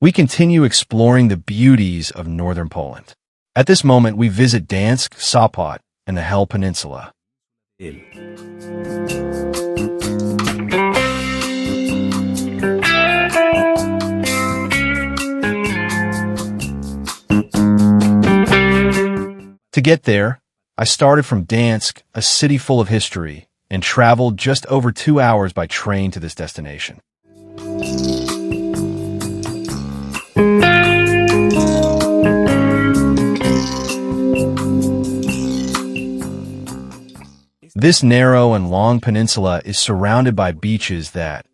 We continue exploring the beauties of northern Poland. At this moment, we visit Gdańsk, Sopot, and the Hel Peninsula. To get there, I started from Gdańsk, a city full of history, and traveled just over 2 hours by train to this destination. This narrow and long peninsula is surrounded by beaches that,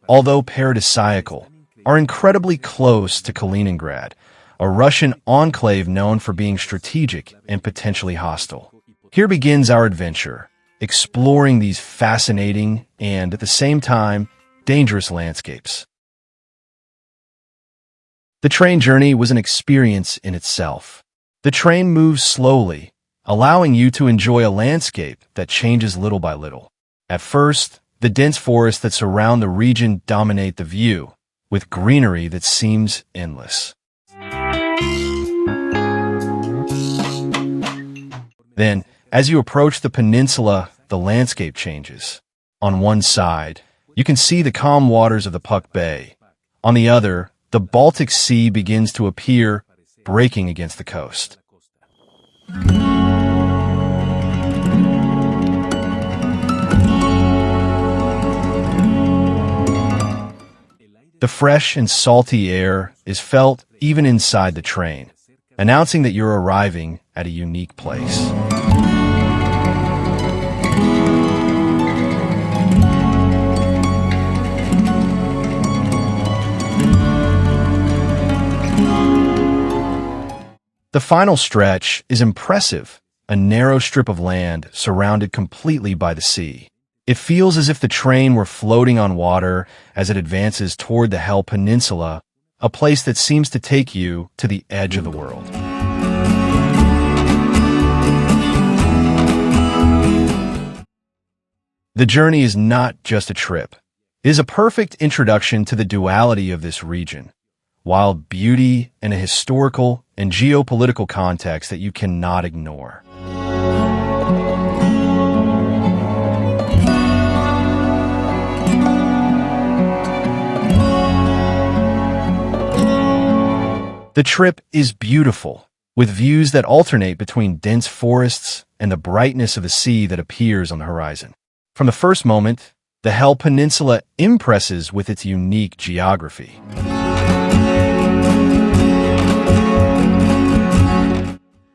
although paradisiacal, are incredibly close to Kaliningrad, a Russian enclave known for being strategic and potentially hostile. Here begins our adventure, exploring these fascinating and, at the same time, dangerous landscapes. The train journey was an experience in itself. The train moves slowly, allowing you to enjoy a landscape that changes little by little. At first, the dense forests that surround the region dominate the view, with greenery that seems endless. Then, as you approach the peninsula, the landscape changes. On one side, you can see the calm waters of the Puck Bay. On the other, the Baltic Sea begins to appear, breaking against the coast. The fresh and salty air is felt even inside the train, announcing that you're arriving at a unique place. The final stretch is impressive, a narrow strip of land surrounded completely by the sea. It feels as if the train were floating on water as it advances toward the Hel Peninsula, a place that seems to take you to the edge of the world. The journey is not just a trip. It is a perfect introduction to the duality of this region, wild beauty and a historical and geopolitical context that you cannot ignore. The trip is beautiful, with views that alternate between dense forests and the brightness of the sea that appears on the horizon. From the first moment, the Hel Peninsula impresses with its unique geography.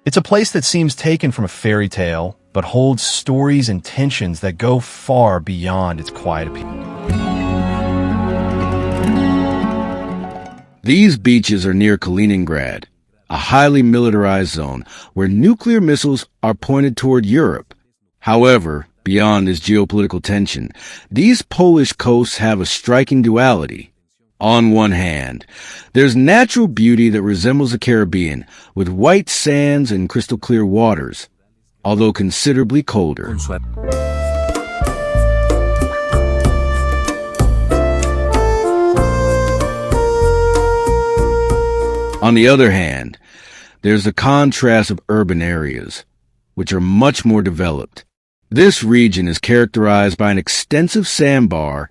It's a place that seems taken from a fairy tale, but holds stories and tensions that go far beyond its quiet appeal. These beaches are near Kaliningrad, a highly militarized zone where nuclear missiles are pointed toward Europe. However, beyond this geopolitical tension, these Polish coasts have a striking duality. On one hand, there's natural beauty that resembles the Caribbean, with white sands and crystal clear waters, although considerably colder. On the other hand, there's the contrast of urban areas, which are much more developed. This region is characterized by an extensive sandbar,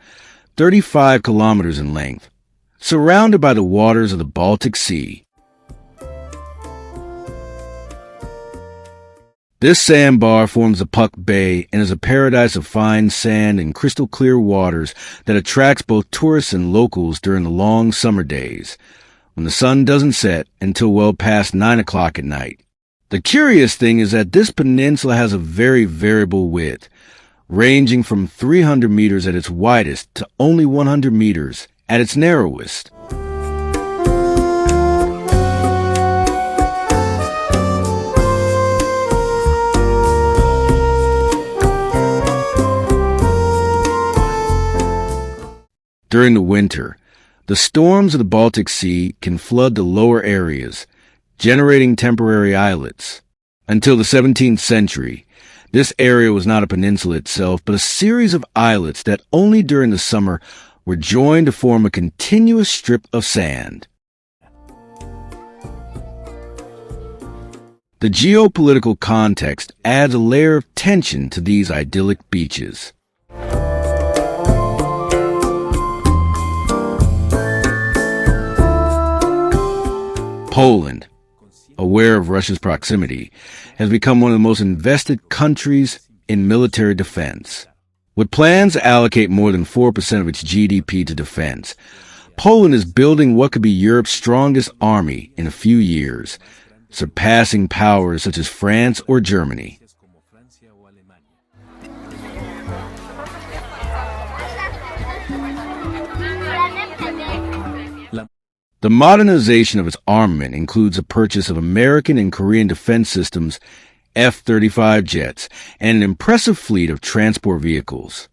35 kilometers in length, surrounded by the waters of the Baltic Sea. This sandbar forms the Puck Bay and is a paradise of fine sand and crystal clear waters that attracts both tourists and locals during the long summer days, when the sun doesn't set until well past 9 o'clock at night. The curious thing is that this peninsula has a very variable width, ranging from 300 meters at its widest to only 100 meters at its narrowest. During the winter, the storms of the Baltic Sea can flood the lower areas, generating temporary islets. Until the 17th century, this area was not a peninsula itself, but a series of islets that only during the summer were joined to form a continuous strip of sand. The geopolitical context adds a layer of tension to these idyllic beaches. Poland, aware of Russia's proximity, has become one of the most invested countries in military defense. With plans to allocate more than 4% of its GDP to defense, Poland is building what could be Europe's strongest army in a few years, surpassing powers such as France or Germany. The modernization of its armament includes the purchase of American and Korean defense systems, F-35 jets, and an impressive fleet of transport vehicles.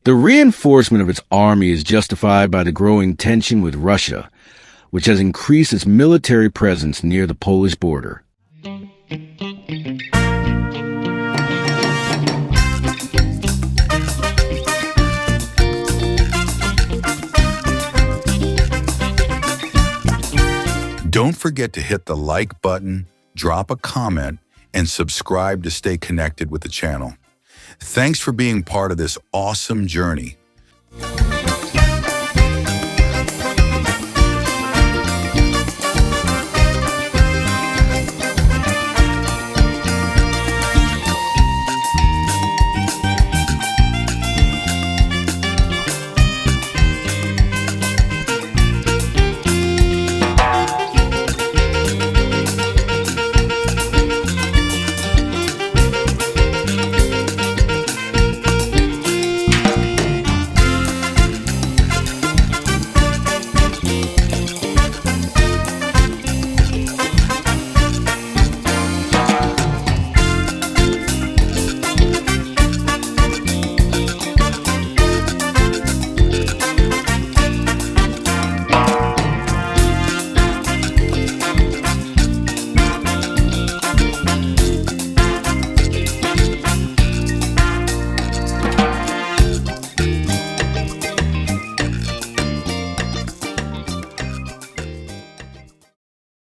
The reinforcement of its army is justified by the growing tension with Russia, which has increased its military presence near the Polish border. Don't forget to hit the like button, drop a comment, and subscribe to stay connected with the channel. Thanks for being part of this awesome journey.